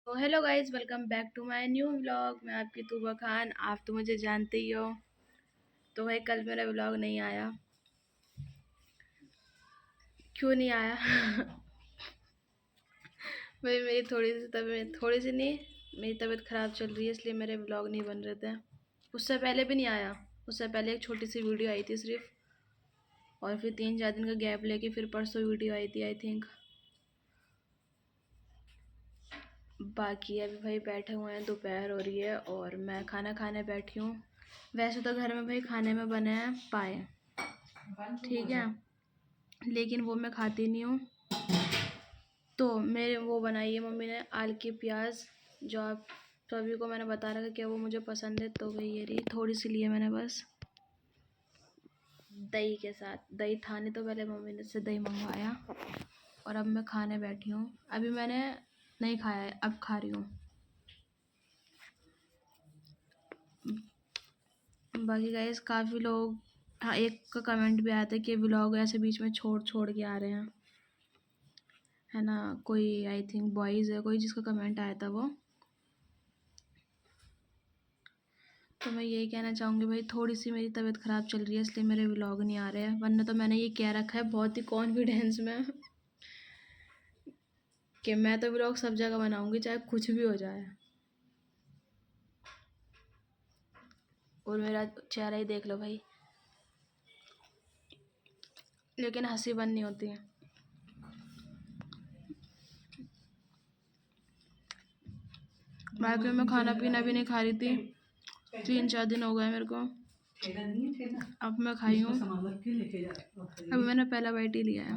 तो hello guys, welcome back to my new vlog. मैं आपकी तूबा खान, आप तो मुझे जानते ही हो। तो भाई कल मेरा व्लॉग नहीं आया, क्यों नहीं आया? भाई मेरी थोड़ी सी नहीं, मेरी तबीयत ख़राब चल रही है, इसलिए मेरे व्लॉग नहीं बन रहे थे। उससे पहले भी नहीं आया। उससे पहले एक छोटी सी वीडियो आई थी सिर्फ, और फिर 3-4 दिन का गैप लेके फिर परसों वीडियो आई थी आई थिंक। बाकी अभी भाई बैठे हुए हैं, दोपहर हो रही है और मैं खाना खाने बैठी हूँ। वैसे तो घर में भाई खाने में बने हैं पाए, ठीक है, लेकिन वो मैं खाती नहीं हूँ। तो मेरे वो बनाई है मम्मी ने आलू की प्याज, जो आप सभी को मैंने बता रखा कि वो मुझे पसंद है। तो भाई ये रही, थोड़ी सी ली है मैंने बस, दही के साथ। दही था नहीं तो पहले मम्मी ने से दही मंगवाया और अब मैं खाने बैठी हूँ। अभी मैंने नहीं खाया है, अब खा रही हूँ। बाकी गाइस काफ़ी लोग, हाँ, एक का कमेंट भी आया था कि व्लॉग ऐसे बीच में छोड़ छोड़ के आ रहे हैं, है ना। कोई आई थिंक बॉयज़ है कोई जिसका कमेंट आया था वो। तो मैं यही कहना चाहूँगी भाई, थोड़ी सी मेरी तबीयत ख़राब चल रही है इसलिए मेरे व्लॉग नहीं आ रहे हैं, वरना तो मैंने ये कह रखा है बहुत ही कॉन्फिडेंस में कि मैं तो व्लॉग सब जगह बनाऊँगी चाहे कुछ भी हो जाए। और मेरा चेहरा ही देख लो भाई, लेकिन हंसी बंद नहीं होती है। बाकी मैं खाना पीना भी नहीं खा रही थी, 3-4 दिन हो गए मेरे को। अब मैं खाई हूँ, अभी मैंने पहला बाइट ही लिया है।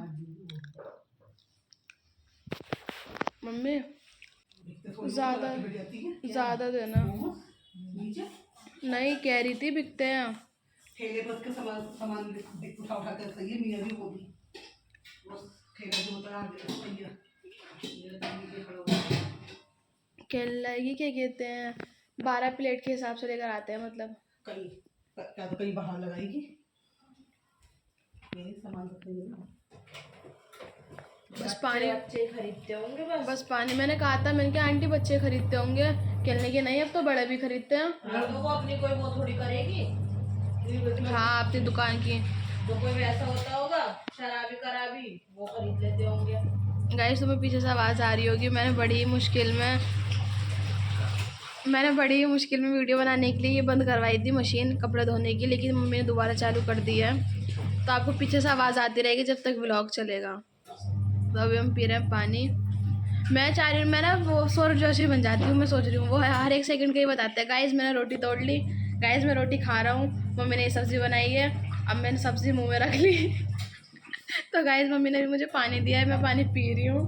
मम्मी ज़्यादा ज़्यादा देना। नहीं कह रही थी बिकते हैं ठेले पर के सामान उठा उठा कर सही है। मियाँ भी वो भी बस ठेला जो होता है क्या लगेगी, क्या कहते हैं, 12 प्लेट के हिसाब से लेकर आते हैं, मतलब कहीं क्या तो कहीं बाहर लगाएगी। यही सामान रखते हैं। बस पानी बच्चे खरीदते होंगे बस पानी। मैंने कहा था, मैंने कहा आंटी बच्चे खरीदते होंगे, कहने के नहीं अब तो बड़े भी खरीदते हैं। हाँ, तो वो अपनी कोई वो थोड़ी करेगी। हाँ, अपनी दुकान की। तो कोई वैसा होता होगा शराबी कराबी, वो खरीद लेते होंगे। गाइस तुम्हें पीछे से आवाज़ आ रही होगी, मैंने बड़ी ही मुश्किल में वीडियो बनाने के लिए ये बंद करवाई थी मशीन कपड़े धोने की, लेकिन मम्मी ने दोबारा चालू कर दी है, तो आपको पीछे से आवाज़ आती रहेगी जब तक व्लॉग चलेगा। तो अभी हम पी रहे हैं पानी। मैं चाह रही हूँ, मैं ना वो सौरभ जोशी बन जाती हूँ। मैं सोच रही हूँ वो हर एक सेकंड का ही बताते हैं, गाइस मैंने रोटी तोड़ ली, गाइस मैं रोटी खा रहा हूँ, मम्मी ने ये सब्ज़ी बनाई है, अब मैंने सब्ज़ी मुँह में रख ली तो गाइस मम्मी ने भी मुझे पानी दिया है, मैं पानी पी रही हूँ।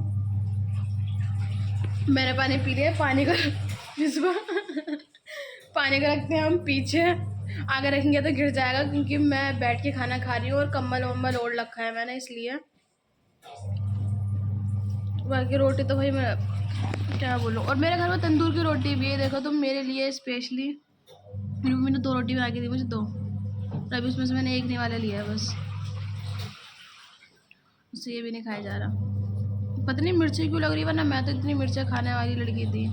मैंने पानी पी लिया है, पानी का इसको पानी का रखते हैं हम पीछे, आगे रखेंगे तो गिर जाएगा, क्योंकि मैं बैठ के खाना खा रही हूँ और कम्बल वम्बल ओढ़ रखा है मैंने, इसलिए। बाकी रोटी तो भाई मैं क्या बोलूँ। और मेरे घर में तंदूर की रोटी भी है, देखो तुम, मेरे लिए स्पेशली मेरी मम्मी ने 2 रोटी बना के दी मुझे, 2। अभी उसमें से मैंने एक नहीं वाला लिया है बस, उससे ये भी नहीं खाया जा रहा। पता नहीं मिर्ची क्यों लग रही है, वरना मैं तो इतनी मिर्चें खाने वाली लड़की थी।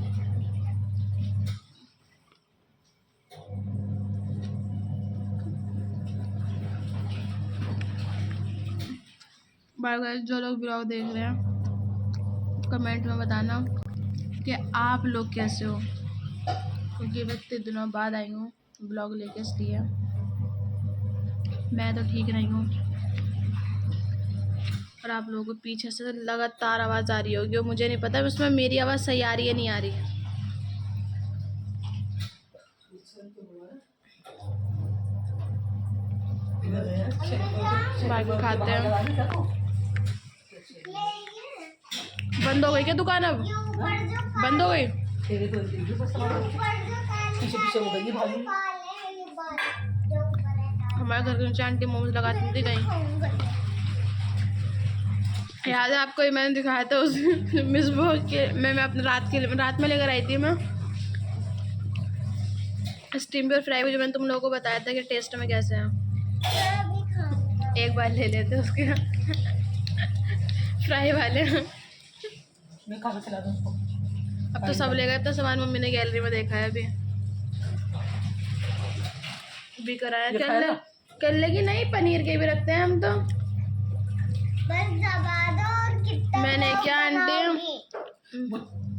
बार जो लोग ब्लॉग देख रहे हैं कमेंट में बताना कि आप लोग कैसे हो, क्योंकि मैं इतने दिनों बाद आई हूँ ब्लॉग लेके, इसलिए। मैं तो ठीक नहीं हूँ और आप लोगों को पीछे से लगातार आवाज़ आ रही होगी, और मुझे नहीं पता उसमें मेरी आवाज़ सही आ रही है नहीं आ रही है। बाकी खाते हैं। बंद हो गई क्या दुकान अब? बंद हो गई? हमारे घर के नीचे आंटी मोमोज लगाती थी कहीं, याद है आपको? ये मैंने दिखाया था उस मिस वो के, मैं अपने रात में लेकर आई थी मैं स्टीम पर फ्राई, जो मैंने तुम लोगों को बताया था कि टेस्ट में कैसे है। एक बार ले लेते उसके फ्राई वाले। मैं कहाँ खिला दूँ उसको? अब तो सब ले गए, तो सामान मम्मी ने गैलरी में देखा है अभी भी कराया। ये केले खाएगा? केले की नहीं, पनीर के भी रखते हैं हम तो। बस दबा दो और कितना मैंने क्या आंटी,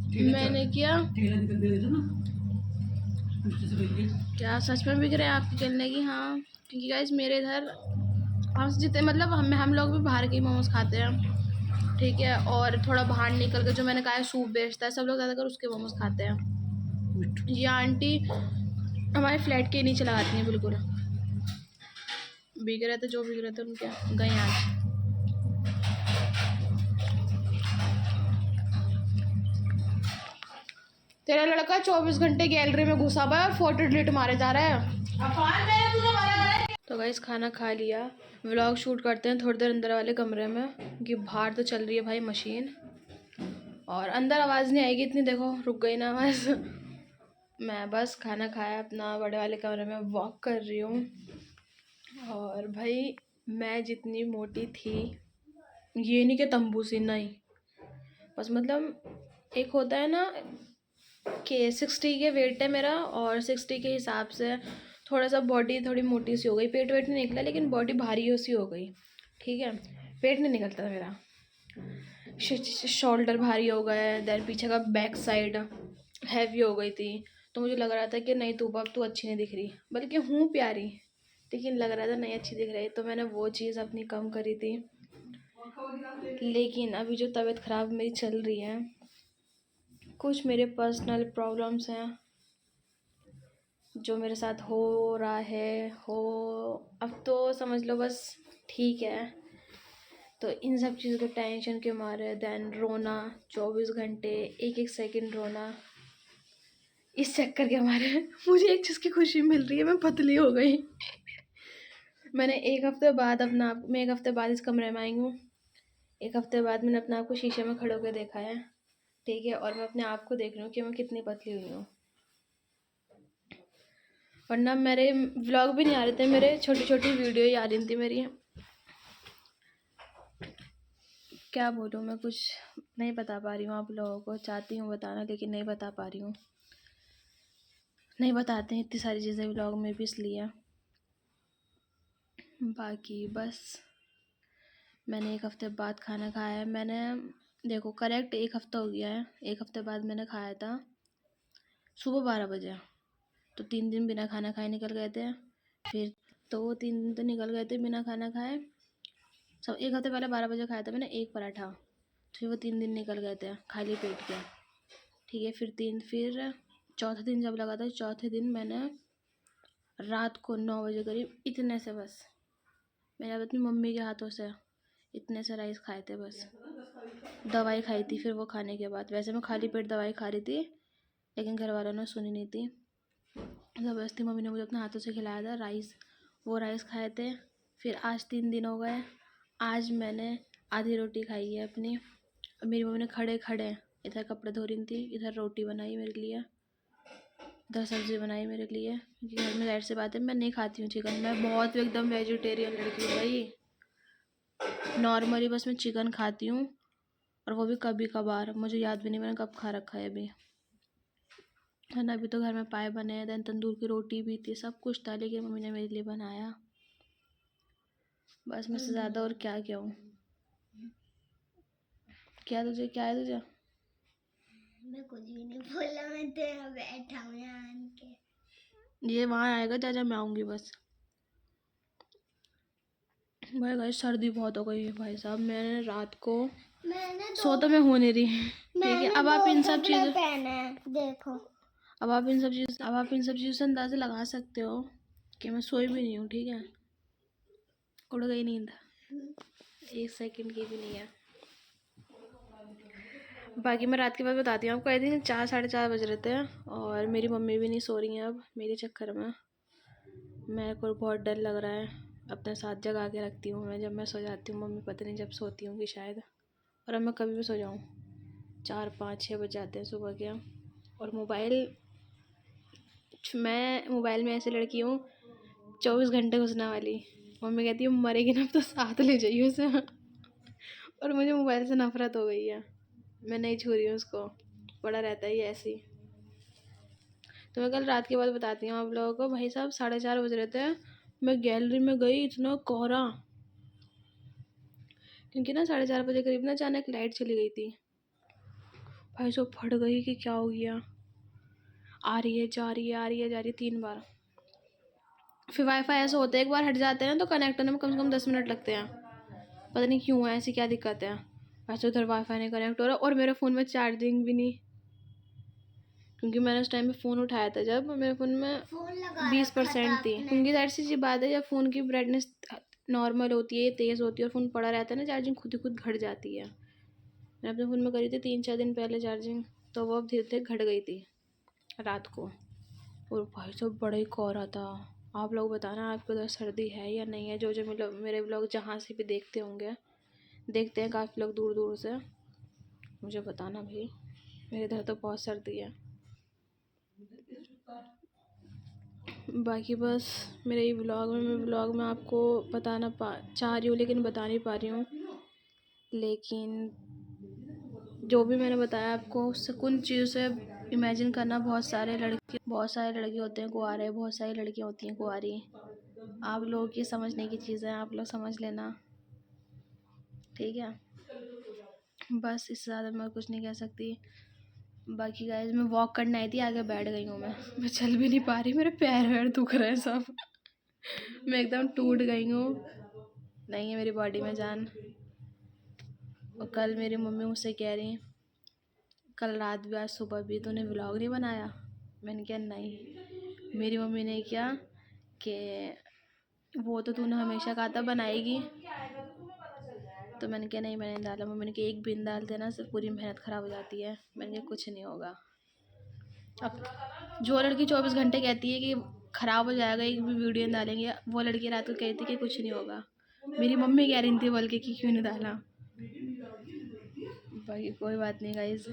ठेले मैंने क्या ठेला निकल दे देते ना, उससे से लेके। क्या सच में बिक रहे हैं आपके केले की? हाँ, क्योंकि गाइस मेरे इधर हम जितने मतलब हम लोग भी बाहर के ही मोमोज खाते हैं, ठीक है। और थोड़ा बाहर निकल के जो मैंने कहा है सूप बेचता है, सब लोग ज़्यादातर उसके मोमोज खाते हैं। मिट्टू ये आंटी हमारे फ्लैट के नीचे लगाती हैं बिल्कुल। बिक रहे थे जो बिक रहे थे उनके गए आज। तेरा लड़का 24 घंटे गैलरी में घुसा हुआ है और फोटो डिलीट मारे जा रहा है। तो गाइस खाना खा लिया, व्लॉग शूट करते हैं थोड़ी देर अंदर वाले कमरे में, क्योंकि बाहर तो चल रही है भाई मशीन और अंदर आवाज़ नहीं आएगी इतनी। देखो रुक गई ना आवाज़। मैं बस खाना खाया अपना बड़े वाले कमरे में वॉक कर रही हूँ। और भाई मैं जितनी मोटी थी, ये नहीं कि तंबू सी, नहीं, बस मतलब एक होता है ना कि 60 के वेट है मेरा, और 60 के हिसाब से थोड़ा सा बॉडी थोड़ी मोटी सी हो गई। पेट वेट नहीं निकला लेकिन बॉडी भारी सी हो गई, ठीक है। पेट नहीं निकलता मेरा, शोल्डर भारी हो गया है, देन पीछे का बैक साइड हैवी हो गई थी। तो मुझे लग रहा था कि नहीं तू अब तू अच्छी नहीं दिख रही, बल्कि हूँ प्यारी, लेकिन लग रहा था नहीं अच्छी दिख रही। तो मैंने वो चीज़ अपनी कम करी थी। लेकिन अभी जो तबीयत ख़राब मेरी चल रही है, कुछ मेरे पर्सनल प्रॉब्लम्स हैं जो मेरे साथ हो रहा है, अब तो समझ लो बस, ठीक है। तो इन सब चीज़ों के टेंशन के मारे देन रोना 24 घंटे, एक एक सेकंड रोना, इस चक्कर के मारे मुझे एक चीज़ की खुशी मिल रही है, मैं पतली हो गई। मैं एक हफ़्ते बाद इस कमरे में आई हूँ। एक हफ़्ते बाद मैंने अपने आप को शीशे में खड़े होकर देखा है, ठीक है। और मैं अपने आप को देख रही हूँ कि मैं कितनी पतली हुई हूँ। वरना मेरे व्लॉग भी नहीं आ रहे थे, मेरे छोटी छोटी वीडियो ही आ रही थी मेरी। क्या बोलूँ, मैं कुछ नहीं बता पा रही हूँ आप लोगों को, चाहती हूँ बताना लेकिन नहीं बता पा रही हूँ। नहीं बताते हैं इतनी सारी चीज़ें व्लॉग में भी, इसलिए। बाकी बस मैंने एक हफ़्ते बाद खाना खाया है। मैंने देखो करेक्ट एक हफ़्ता हो गया है, एक हफ़्ते बाद मैंने खाया था सुबह 12 बजे। तो 3 दिन बिना खाना खाए निकल गए थे। फिर तो 3 दिन तो निकल गए थे बिना खाना खाए। सब एक हफ़्ते पहले 12 बजे खाया था मैंने एक पराठा, फिर वो 3 दिन निकल गए थे खाली पेट के, ठीक है। फिर चौथे दिन जब लगा था, चौथे दिन मैंने रात को 9 बजे करीब इतने से, बस मैंने अपनी मम्मी के हाथों से इतने से राइस खाए थे बस। दवाई खाई थी फिर वो खाने के बाद, वैसे मैं खाली पेट दवाई खा रही थी लेकिन घर वालों ने सुनी नहीं थी, ज़बरदस्ती मम्मी ने मुझे अपने हाथों से खिलाया था राइस, वो राइस खाए थे। फिर आज 3 दिन हो गए, आज मैंने आधी रोटी खाई है अपनी। मेरी मम्मी ने खड़े खड़े इधर कपड़े धो रही थी, इधर रोटी बनाई मेरे लिए, इधर सब्ज़ी बनाई मेरे लिए, क्योंकि घर में ज़ाहिर सी बात है मैं नहीं खाती हूँ चिकन। मैं बहुत एकदम वेजिटेरियन लड़की हूँ भाई, नॉर्मली बस मैं चिकन खाती हूँ, और वो भी कभी कभार, मुझे याद भी नहीं मैंने कब खा रखा है अभी, है ना। अभी तो घर में पाए बने हैं, देन तंदूर की रोटी भी थी, सब कुछ था, लेकिन मम्मी ने मेरे लिए बनाया। बस मुझसे ज़्यादा और क्या हूँ। क्या है तुझे? मैं कुछ भी नहीं बोला, मैं तेरा बैठा हूँ यहाँ आके। ये वहाँ आएगा चाचा, मैं आऊँगी बस। भाई गाइस सर्दी बहुत हो गई है भाई साहब, मैंने रात को मैंने सो तो मैं हो नहीं रही, ठीक है। अब आप इन सब चीज़ों पहना है, देखो। अब आप इन सब चीज़ों से अंदाज़ा लगा सकते हो कि मैं सोई भी नहीं हूँ, ठीक है। उड़ गई नींद, एक सेकंड की भी नहीं है। बाकी मैं रात की बात बताती हूँ आपको। आई थिंक 4 साढ़े 4 बज रहे थे और मेरी मम्मी भी नहीं सो रही हैं अब मेरे चक्कर में। मेरे को बहुत डर लग रहा है, अपने साथ जगा के रखती हूँ मैं जब मैं सो जाती हूँ। मम्मी पता नहीं जब सोती हूँ कि शायद, और अब मैं कभी भी सो जाऊँ, 4 5 6 बज जाते हैं सुबह के। और मैं मोबाइल में ऐसी लड़की हूँ 24 घंटे घुसने वाली। मम्मी कहती है मरेगी ना अब तो साथ ले जाइए उसे। और मुझे मोबाइल से नफरत हो गई है, मैं नहीं छू रही हूँ उसको। पड़ा रहता है ये ऐसे ही। तो मैं कल रात की बात बताती हूँ आप लोगों को। भाई साहब 4:30 बज रहे थे, मैं गैलरी में गई, इतना कोहरा, क्योंकि ना 4:30 बजे करीब ना अचानक लाइट चली गई थी। भाई साहब फट गई कि क्या हो गया, आ रही है जा रही है, आ रही है जा रही है 3 बार। फिर वाईफाई ऐसा होता है, एक बार हट जाते हैं ना तो कनेक्ट होने में कम से कम 10 मिनट लगते हैं। पता नहीं क्यों है, ऐसी क्या दिक्कत है। वैसे उधर वाईफाई नहीं कनेक्ट हो रहा और मेरे फ़ोन में चार्जिंग भी नहीं, क्योंकि मैंने उस टाइम पे फ़ोन उठाया था जब मेरे फ़ोन में फोन लगा 20% थी। क्योंकि ज़ाहिर सी बात है, जब फ़ोन की ब्राइटनेस नॉर्मल होती है, तेज़ होती है और फ़ोन पड़ा रहता है ना, चार्जिंग खुद ही खुद घट जाती है। मैंने अपने फ़ोन में करी थी 3-4 दिन पहले चार्जिंग, तो वो अब धीरे धीरे घट गई थी रात को। और भाई साहब बड़ा ही कोहरा था। आप लोग बताना आपको उधर सर्दी है या नहीं है। जो जो मेरे ब्लॉग जहाँ से भी देखते होंगे, देखते हैं काफ़ी लोग दूर दूर से, मुझे बताना भाई, मेरे इधर तो बहुत सर्दी है। बाकी बस मेरे ये ब्लॉग में आपको बताना चाह रही हूँ, लेकिन बता नहीं पा रही हूँ। लेकिन जो भी मैंने बताया आपको, उससे कुछ चीज़ों से इमेजिन करना। बहुत सारे लड़के होते हैं कुंवारे, बहुत सारी लड़कियाँ होती हैं कुंवारी। आप लोगों की समझने की चीज़ें आप लोग समझ लेना, ठीक है। बस इससे ज़्यादा मैं कुछ नहीं कह सकती। बाकी गाइस मैं वॉक करने आई थी, आगे बैठ गई हूँ। मैं चल भी नहीं पा रही, मेरे पैर दुख रहे हैं सब। मैं एकदम टूट गई हूँ, नहीं है मेरी बॉडी में जान। और कल मेरी मम्मी मुझसे कह रही, कल रात भी आज सुबह भी तूने व्लॉग नहीं बनाया। मैंने कहा नहीं। मेरी मम्मी ने क्या कि वो तो तूने हमेशा कहा था बनाएगी, तो मैंने कहा नहीं मैंने डाला। मम्मी ने कहा एक बिन डाल देना सिर्फ पूरी मेहनत ख़राब हो जाती है। मैंने कहा कुछ नहीं होगा। अब जो लड़की 24 घंटे कहती है कि ख़राब हो जाएगा एक भी वीडियो नहीं डालेंगे, वो लड़की रात को कहती कि कुछ नहीं होगा। मेरी मम्मी कह रही थी बोल के कि क्यों नहीं डाला। बाकी कोई बात नहीं गाइज,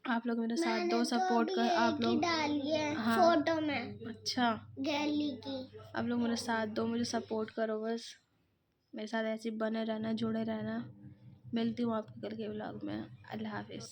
आप लोग मेरा साथ दो, सपोर्ट कर। आप लोग डाली है हाँ फोटो में, अच्छा, गैली की। आप लोग मेरा साथ दो, मुझे सपोर्ट करो बस। मेरे साथ ऐसे बने रहना, जुड़े रहना। मिलती हूँ आपके कल के व्लॉग में। अल्लाह हाफिज़।